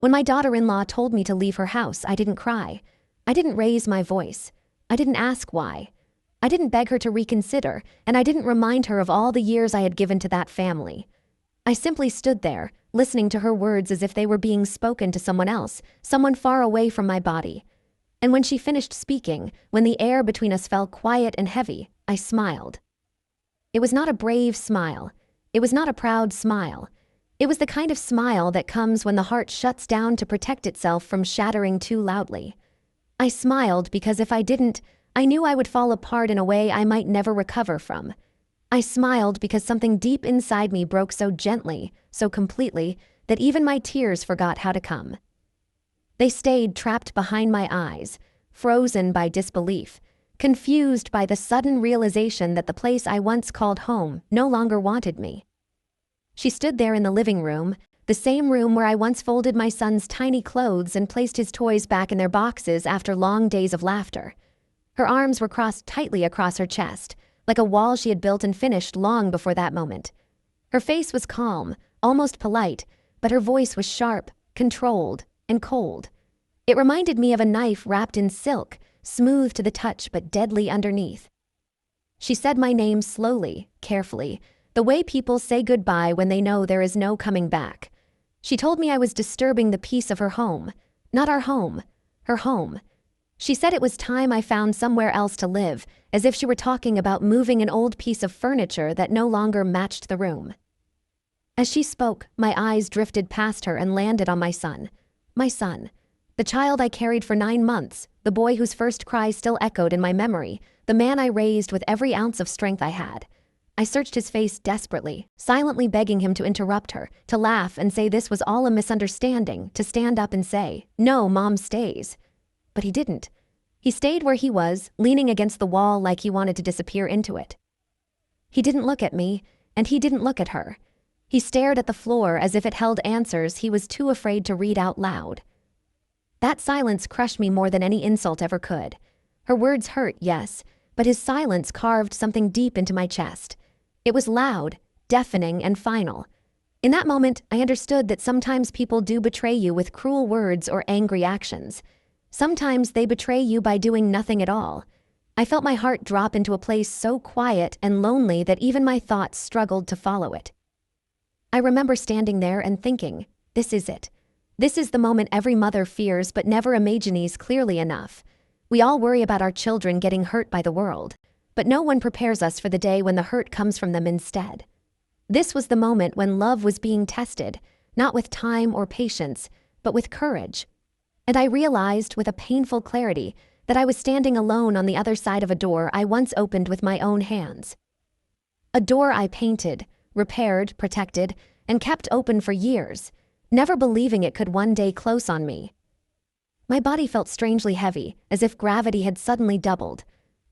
When my daughter-in-law told me to leave her house, I didn't cry. I didn't raise my voice. I didn't ask why. I didn't beg her to reconsider, and I didn't remind her of all the years I had given to that family. I simply stood there, listening to her words as if they were being spoken to someone else, someone far away from my body. And when she finished speaking, when the air between us fell quiet and heavy, I smiled. It was not a brave smile. It was not a proud smile. It was the kind of smile that comes when the heart shuts down to protect itself from shattering too loudly. I smiled because if I didn't, I knew I would fall apart in a way I might never recover from. I smiled because something deep inside me broke so gently, so completely, that even my tears forgot how to come. They stayed trapped behind my eyes, frozen by disbelief, confused by the sudden realization that the place I once called home no longer wanted me. She stood there in the living room, the same room where I once folded my son's tiny clothes and placed his toys back in their boxes after long days of laughter. Her arms were crossed tightly across her chest, like a wall she had built and finished long before that moment. Her face was calm, almost polite, but her voice was sharp, controlled, and cold. It reminded me of a knife wrapped in silk, smooth to the touch but deadly underneath. She said my name slowly, carefully, the way people say goodbye when they know there is no coming back. She told me I was disturbing the peace of her home. Not our home, her home. She said it was time I found somewhere else to live, as if she were talking about moving an old piece of furniture that no longer matched the room. As she spoke, my eyes drifted past her and landed on my son. My son. The child I carried for 9 months, the boy whose first cry still echoed in my memory, the man I raised with every ounce of strength I had. I searched his face desperately, silently begging him to interrupt her, to laugh and say this was all a misunderstanding, to stand up and say, "No, Mom stays." But he didn't. He stayed where he was, leaning against the wall like he wanted to disappear into it. He didn't look at me, and he didn't look at her. He stared at the floor as if it held answers he was too afraid to read out loud. That silence crushed me more than any insult ever could. Her words hurt, yes, but his silence carved something deep into my chest. It was loud, deafening, and final. In that moment, I understood that sometimes people do betray you with cruel words or angry actions. Sometimes they betray you by doing nothing at all. I felt my heart drop into a place so quiet and lonely that even my thoughts struggled to follow it. I remember standing there and thinking, this is it. This is the moment every mother fears but never imagines clearly enough. We all worry about our children getting hurt by the world, but no one prepares us for the day when the hurt comes from them instead. This was the moment when love was being tested, not with time or patience, but with courage. And I realized with a painful clarity that I was standing alone on the other side of a door I once opened with my own hands. A door I painted, repaired, protected, and kept open for years, never believing it could one day close on me. My body felt strangely heavy, as if gravity had suddenly doubled.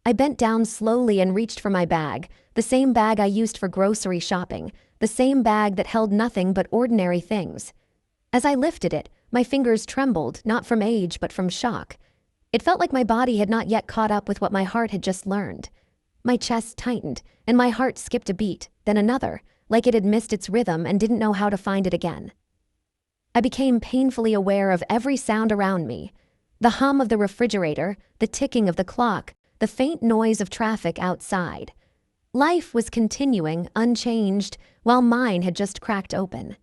I bent down slowly and reached for my bag, the same bag I used for grocery shopping, the same bag that held nothing but ordinary things. As I lifted it, my fingers trembled, not from age but from shock. It felt like my body had not yet caught up with what my heart had just learned. My chest tightened, and my heart skipped a beat, then another, like it had missed its rhythm and didn't know how to find it again. I became painfully aware of every sound around me. The hum of the refrigerator, the ticking of the clock, the faint noise of traffic outside. Life was continuing, unchanged, while mine had just cracked open.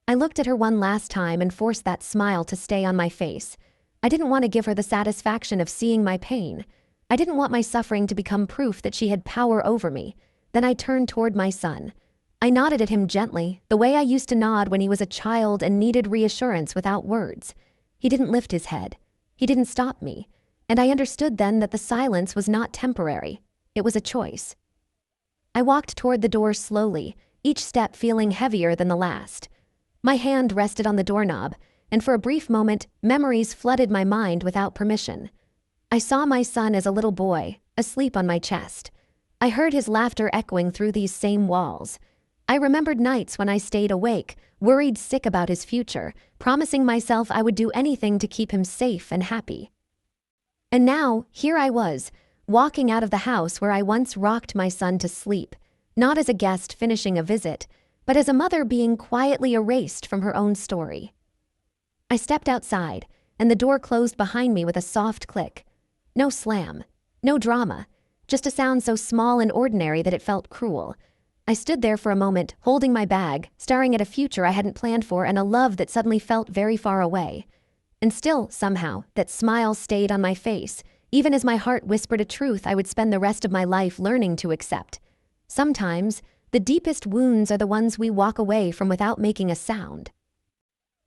I looked at her one last time and forced that smile to stay on my face. I didn't want to give her the satisfaction of seeing my pain. I didn't want my suffering to become proof that she had power over me. Then I turned toward my son. I nodded at him gently, the way I used to nod when he was a child and needed reassurance without words. He didn't lift his head. He didn't stop me. And I understood then that the silence was not temporary. It was a choice. I walked toward the door slowly, each step feeling heavier than the last. My hand rested on the doorknob, and for a brief moment, memories flooded my mind without permission. I saw my son as a little boy, asleep on my chest. I heard his laughter echoing through these same walls. I remembered nights when I stayed awake, worried sick about his future, promising myself I would do anything to keep him safe and happy. And now, here I was, walking out of the house where I once rocked my son to sleep, not as a guest finishing a visit, but as a mother being quietly erased from her own story. I stepped outside, and the door closed behind me with a soft click. No slam. No drama. Just a sound so small and ordinary that it felt cruel. I stood there for a moment, holding my bag, staring at a future I hadn't planned for and a love that suddenly felt very far away. And still, somehow, that smile stayed on my face, even as my heart whispered a truth I would spend the rest of my life learning to accept. Sometimes, the deepest wounds are the ones we walk away from without making a sound.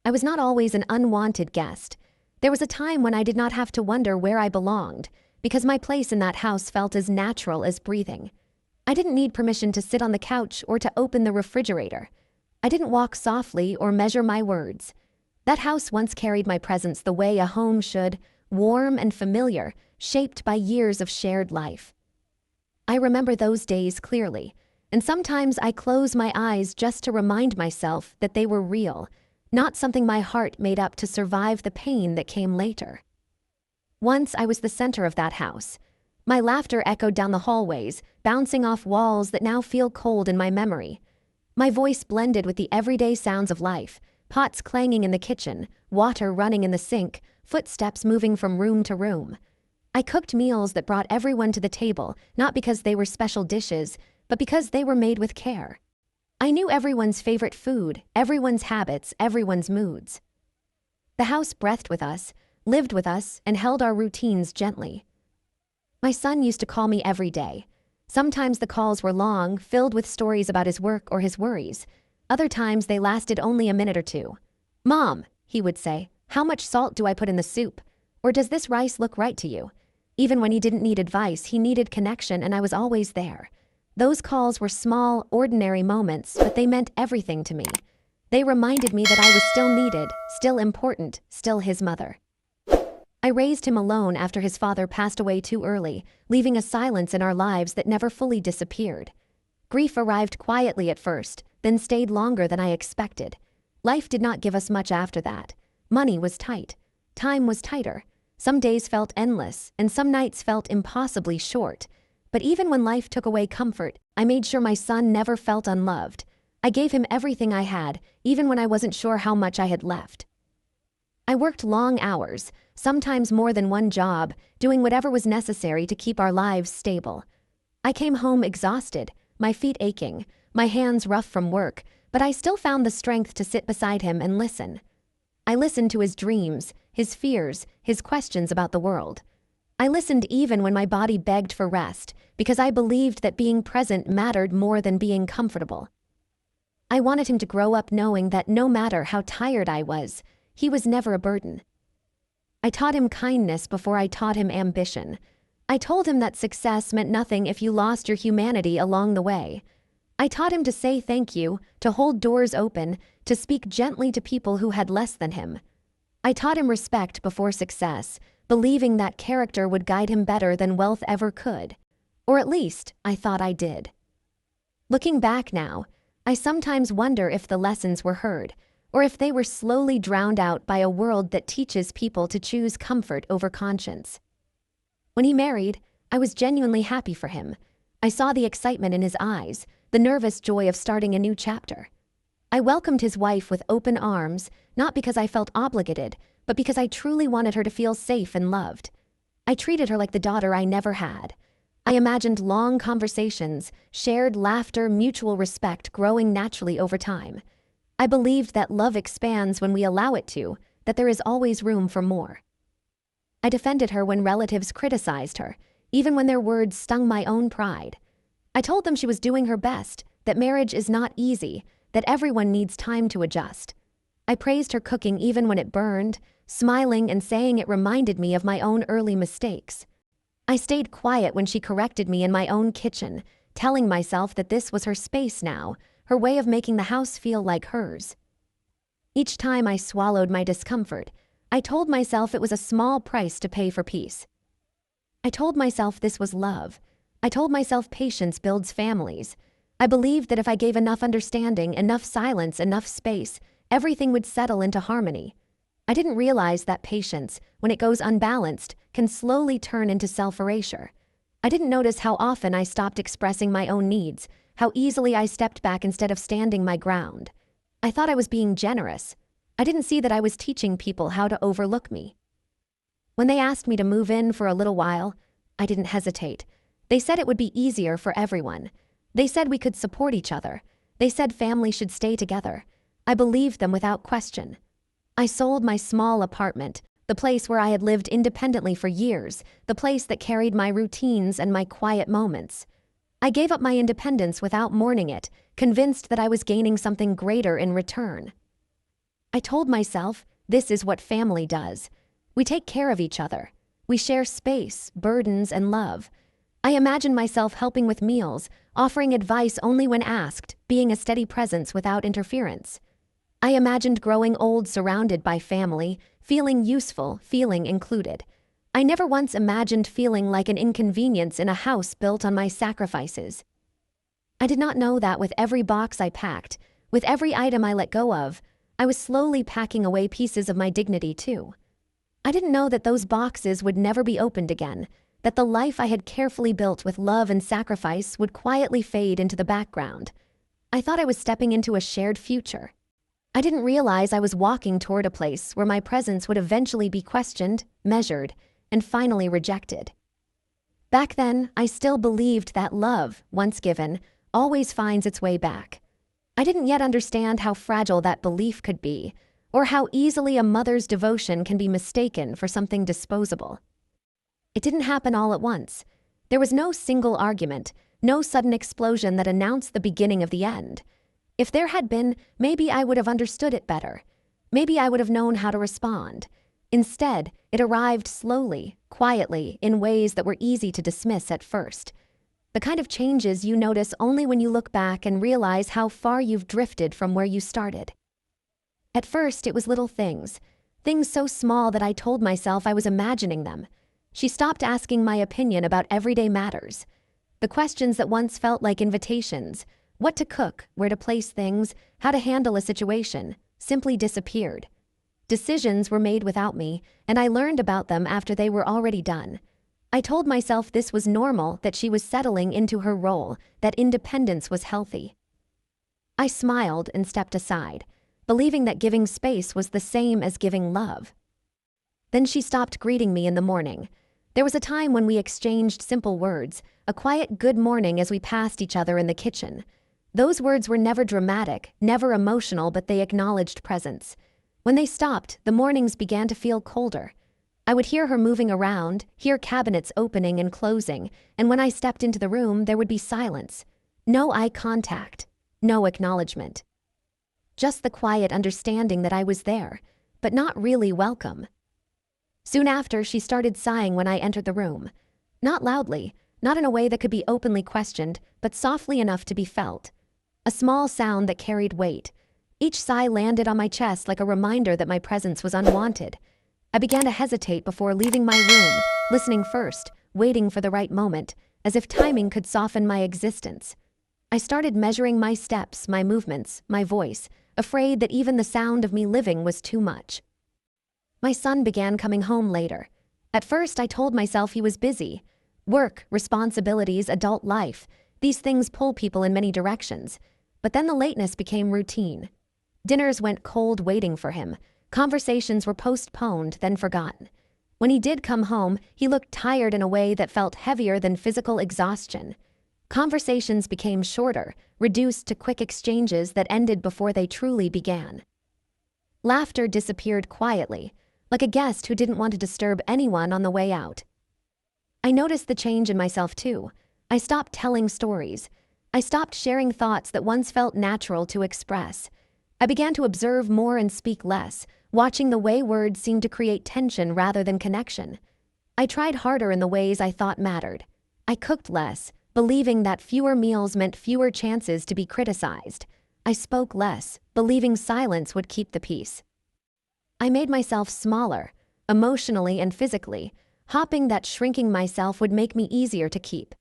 I was not always an unwanted guest. There was a time when I did not have to wonder where I belonged, because my place in that house felt as natural as breathing. I didn't need permission to sit on the couch or to open the refrigerator. I didn't walk softly or measure my words. That house once carried my presence the way a home should, warm and familiar, shaped by years of shared life. I remember those days clearly, and sometimes I close my eyes just to remind myself that they were real, not something my heart made up to survive the pain that came later. Once I was the center of that house. My laughter echoed down the hallways, bouncing off walls that now feel cold in my memory. My voice blended with the everyday sounds of life, pots clanging in the kitchen, water running in the sink, footsteps moving from room to room. I cooked meals that brought everyone to the table, not because they were special dishes, but because they were made with care. I knew everyone's favorite food, everyone's habits, everyone's moods. The house breathed with us, lived with us, and held our routines gently. My son used to call me every day. Sometimes the calls were long, filled with stories about his work or his worries. Other times they lasted only a minute or two. "Mom," he would say, "how much salt do I put in the soup? Or does this rice look right to you?" Even when he didn't need advice, he needed connection, and I was always there. Those calls were small, ordinary moments, but they meant everything to me. They reminded me that I was still needed, still important, still his mother. I raised him alone after his father passed away too early, leaving a silence in our lives that never fully disappeared. Grief arrived quietly at first, then stayed longer than I expected. Life did not give us much after that. Money was tight. Time was tighter. Some days felt endless, and some nights felt impossibly short. But even when life took away comfort, I made sure my son never felt unloved. I gave him everything I had, even when I wasn't sure how much I had left. I worked long hours, sometimes more than one job, doing whatever was necessary to keep our lives stable. I came home exhausted, my feet aching, my hands rough from work, but I still found the strength to sit beside him and listen. I listened to his dreams, his fears, his questions about the world. I listened even when my body begged for rest, because I believed that being present mattered more than being comfortable. I wanted him to grow up knowing that no matter how tired I was, he was never a burden. I taught him kindness before I taught him ambition. I told him that success meant nothing if you lost your humanity along the way. I taught him to say thank you, to hold doors open, to speak gently to people who had less than him. I taught him respect before success, believing that character would guide him better than wealth ever could. Or at least, I thought I did. Looking back now, I sometimes wonder if the lessons were heard, or if they were slowly drowned out by a world that teaches people to choose comfort over conscience. When he married, I was genuinely happy for him. I saw the excitement in his eyes, the nervous joy of starting a new chapter. I welcomed his wife with open arms, not because I felt obligated, but because I truly wanted her to feel safe and loved. I treated her like the daughter I never had. I imagined long conversations, shared laughter, mutual respect growing naturally over time. I believed that love expands when we allow it to, that there is always room for more. I defended her when relatives criticized her, even when their words stung my own pride. I told them she was doing her best, that marriage is not easy, that everyone needs time to adjust. I praised her cooking even when it burned, smiling and saying it reminded me of my own early mistakes. I stayed quiet when she corrected me in my own kitchen, telling myself that this was her space now, her way of making the house feel like hers. Each time I swallowed my discomfort, I told myself it was a small price to pay for peace. I told myself this was love. I told myself patience builds families. I believed that if I gave enough understanding, enough silence, enough space, everything would settle into harmony. I didn't realize that patience, when it goes unbalanced, can slowly turn into self-erasure. I didn't notice how often I stopped expressing my own needs, how easily I stepped back instead of standing my ground. I thought I was being generous. I didn't see that I was teaching people how to overlook me. When they asked me to move in for a little while, I didn't hesitate. They said it would be easier for everyone. They said we could support each other. They said family should stay together. I believed them without question. I sold my small apartment, the place where I had lived independently for years, the place that carried my routines and my quiet moments. I gave up my independence without mourning it, convinced that I was gaining something greater in return. I told myself, this is what family does. We take care of each other. We share space, burdens, and love. I imagined myself helping with meals, offering advice only when asked, being a steady presence without interference. I imagined growing old surrounded by family, feeling useful, feeling included. I never once imagined feeling like an inconvenience in a house built on my sacrifices. I did not know that with every box I packed, with every item I let go of, I was slowly packing away pieces of my dignity too. I didn't know that those boxes would never be opened again, that the life I had carefully built with love and sacrifice would quietly fade into the background. I thought I was stepping into a shared future. I didn't realize I was walking toward a place where my presence would eventually be questioned, measured, and finally rejected. Back then, I still believed that love, once given, always finds its way back. I didn't yet understand how fragile that belief could be, or how easily a mother's devotion can be mistaken for something disposable. It didn't happen all at once. There was no single argument, no sudden explosion that announced the beginning of the end. If there had been, maybe I would have understood it better. Maybe I would have known how to respond. Instead, it arrived slowly, quietly, in ways that were easy to dismiss at first. The kind of changes you notice only when you look back and realize how far you've drifted from where you started. At first, it was little things so small that I told myself I was imagining them. She stopped asking my opinion about everyday matters. The questions that once felt like invitations, what to cook, where to place things, how to handle a situation, simply disappeared. Decisions were made without me, and I learned about them after they were already done. I told myself this was normal, that she was settling into her role, that independence was healthy. I smiled and stepped aside, believing that giving space was the same as giving love. Then she stopped greeting me in the morning. There was a time when we exchanged simple words, a quiet good morning as we passed each other in the kitchen. Those words were never dramatic, never emotional, but they acknowledged presence. When they stopped, the mornings began to feel colder. I would hear her moving around, hear cabinets opening and closing, and when I stepped into the room, there would be silence. No eye contact, no acknowledgement. Just the quiet understanding that I was there, but not really welcome. Soon after, she started sighing when I entered the room. Not loudly, not in a way that could be openly questioned, but softly enough to be felt. A small sound that carried weight. Each sigh landed on my chest like a reminder that my presence was unwanted. I began to hesitate before leaving my room, listening first, waiting for the right moment, as if timing could soften my existence. I started measuring my steps, my movements, my voice, afraid that even the sound of me living was too much. My son began coming home later. At first, I told myself he was busy. Work, responsibilities, adult life, these things pull people in many directions. But then the lateness became routine. Dinners went cold waiting for him. Conversations were postponed, then forgotten. When he did come home, he looked tired in a way that felt heavier than physical exhaustion. Conversations became shorter, reduced to quick exchanges that ended before they truly began. Laughter disappeared quietly, like a guest who didn't want to disturb anyone on the way out. I noticed the change in myself too. I stopped telling stories. I stopped sharing thoughts that once felt natural to express. I began to observe more and speak less, watching the way words seemed to create tension rather than connection. I tried harder in the ways I thought mattered. I cooked less, believing that fewer meals meant fewer chances to be criticized. I spoke less, believing silence would keep the peace. I made myself smaller, emotionally and physically, hoping that shrinking myself would make me easier to keep.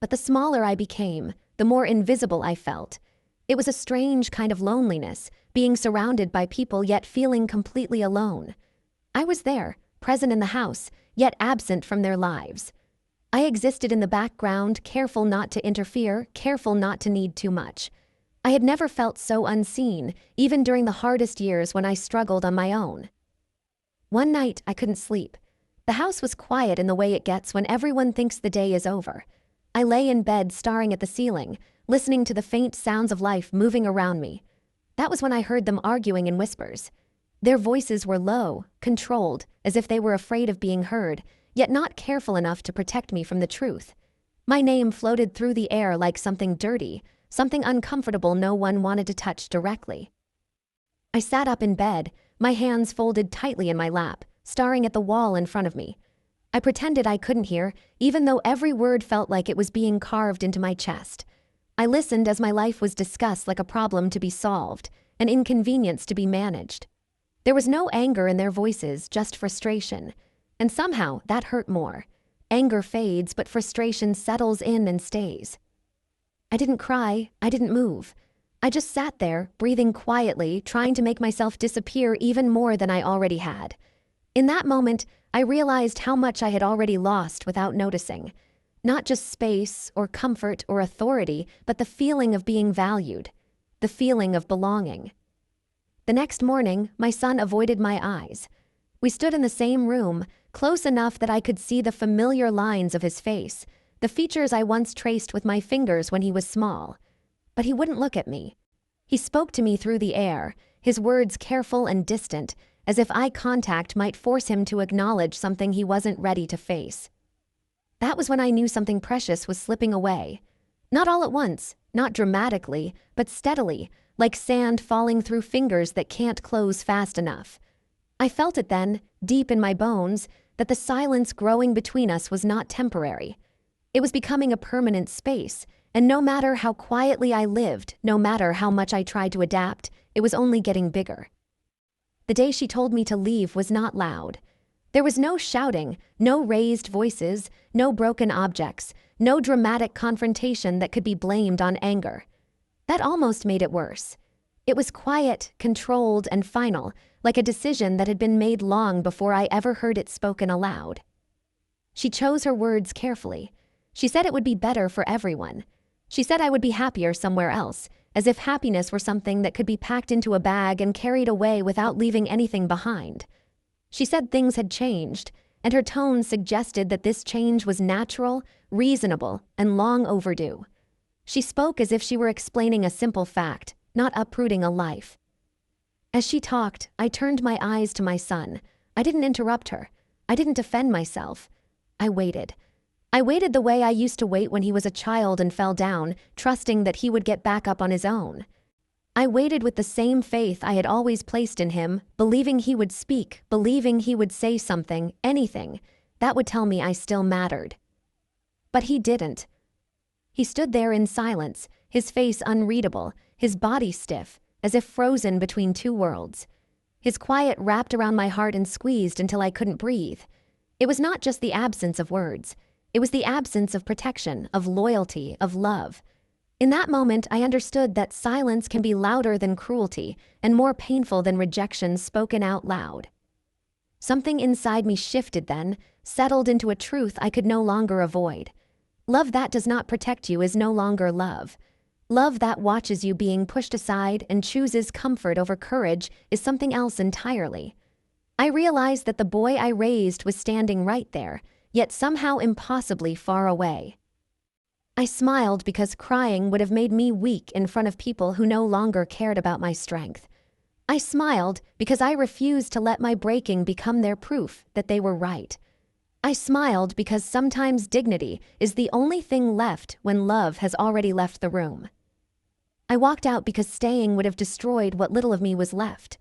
But the smaller I became, the more invisible I felt. It was a strange kind of loneliness, being surrounded by people yet feeling completely alone. I was there, present in the house, yet absent from their lives. I existed in the background, careful not to interfere, careful not to need too much. I had never felt so unseen, even during the hardest years when I struggled on my own. One night, I couldn't sleep. The house was quiet in the way it gets when everyone thinks the day is over. I lay in bed staring at the ceiling, listening to the faint sounds of life moving around me. That was when I heard them arguing in whispers. Their voices were low, controlled, as if they were afraid of being heard, yet not careful enough to protect me from the truth. My name floated through the air like something dirty, something uncomfortable no one wanted to touch directly. I sat up in bed, my hands folded tightly in my lap, staring at the wall in front of me. I pretended I couldn't hear, even though every word felt like it was being carved into my chest. I listened as my life was discussed like a problem to be solved, an inconvenience to be managed. There was no anger in their voices, just frustration. And somehow that hurt more. Anger fades, but frustration settles in and stays. I didn't cry, I didn't move. I just sat there, breathing quietly, trying to make myself disappear even more than I already had. In that moment, I realized how much I had already lost without noticing. Not just space or comfort or authority, but the feeling of being valued, the feeling of belonging. The next morning, my son avoided my eyes. We stood in the same room, close enough that I could see the familiar lines of his face, the features I once traced with my fingers when he was small. But he wouldn't look at me. He spoke to me through the air, his words careful and distant, as if eye contact might force him to acknowledge something he wasn't ready to face. That was when I knew something precious was slipping away. Not all at once, not dramatically, but steadily, like sand falling through fingers that can't close fast enough. I felt it then, deep in my bones, that the silence growing between us was not temporary. It was becoming a permanent space, and no matter how quietly I lived, no matter how much I tried to adapt, it was only getting bigger. The day she told me to leave was not loud. There was no shouting, no raised voices, no broken objects, no dramatic confrontation that could be blamed on anger. That almost made it worse. It was quiet, controlled, and final, like a decision that had been made long before I ever heard it spoken aloud. She chose her words carefully. She said it would be better for everyone. She said I would be happier somewhere else, as if happiness were something that could be packed into a bag and carried away without leaving anything behind. She said things had changed, and her tone suggested that this change was natural, reasonable, and long overdue. She spoke as if she were explaining a simple fact, not uprooting a life. As she talked, I turned my eyes to my son. I didn't interrupt her. I didn't defend myself. I waited. I waited the way I used to wait when he was a child and fell down, trusting that he would get back up on his own. I waited with the same faith I had always placed in him, believing he would speak, believing he would say something, anything, that would tell me I still mattered. But he didn't. He stood there in silence, his face unreadable, his body stiff, as if frozen between two worlds. His quiet wrapped around my heart and squeezed until I couldn't breathe. It was not just the absence of words. It was the absence of protection, of loyalty, of love. In that moment, I understood that silence can be louder than cruelty and more painful than rejection spoken out loud. Something inside me shifted then, settled into a truth I could no longer avoid. Love that does not protect you is no longer love. Love that watches you being pushed aside and chooses comfort over courage is something else entirely. I realized that the boy I raised was standing right there, yet somehow impossibly far away. I smiled because crying would have made me weak in front of people who no longer cared about my strength. I smiled because I refused to let my breaking become their proof that they were right. I smiled because sometimes dignity is the only thing left when love has already left the room. I walked out because staying would have destroyed what little of me was left.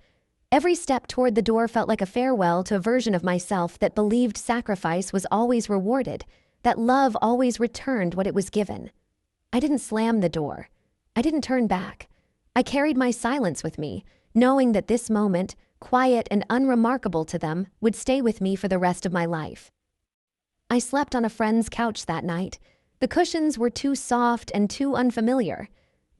Every step toward the door felt like a farewell to a version of myself that believed sacrifice was always rewarded, that love always returned what it was given. I didn't slam the door. I didn't turn back. I carried my silence with me, knowing that this moment, quiet and unremarkable to them, would stay with me for the rest of my life. I slept on a friend's couch that night. The cushions were too soft and too unfamiliar.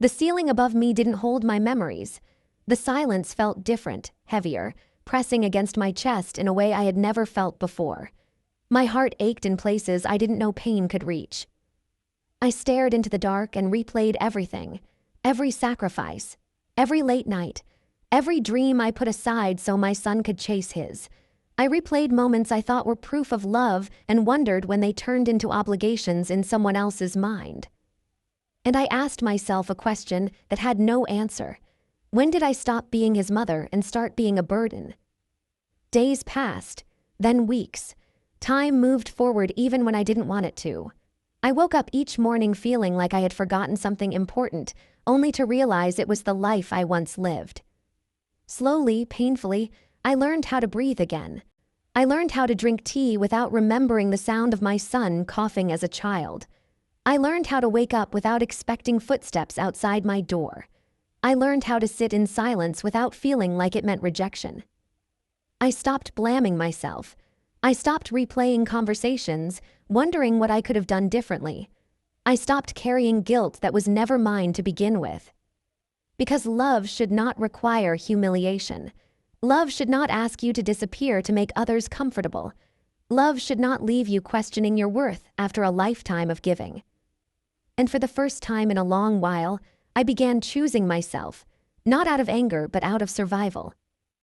The ceiling above me didn't hold my memories. The silence felt different, heavier, pressing against my chest in a way I had never felt before. My heart ached in places I didn't know pain could reach. I stared into the dark and replayed everything. every sacrifice, every late night, every dream I put aside so my son could chase his. I replayed moments I thought were proof of love and wondered when they turned into obligations in someone else's mind. And I asked myself a question that had no answer. When did I stop being his mother and start being a burden? Days passed, then weeks. Time moved forward even when I didn't want it to. I woke up each morning feeling like I had forgotten something important, only to realize it was the life I once lived. Slowly, painfully, I learned how to breathe again. I learned how to drink tea without remembering the sound of my son coughing as a child. I learned how to wake up without expecting footsteps outside my door. I learned how to sit in silence without feeling like it meant rejection. I stopped blaming myself. I stopped replaying conversations, wondering what I could have done differently. I stopped carrying guilt that was never mine to begin with. Because love should not require humiliation. Love should not ask you to disappear to make others comfortable. Love should not leave you questioning your worth after a lifetime of giving. And for the first time in a long while, I began choosing myself, not out of anger but out of survival.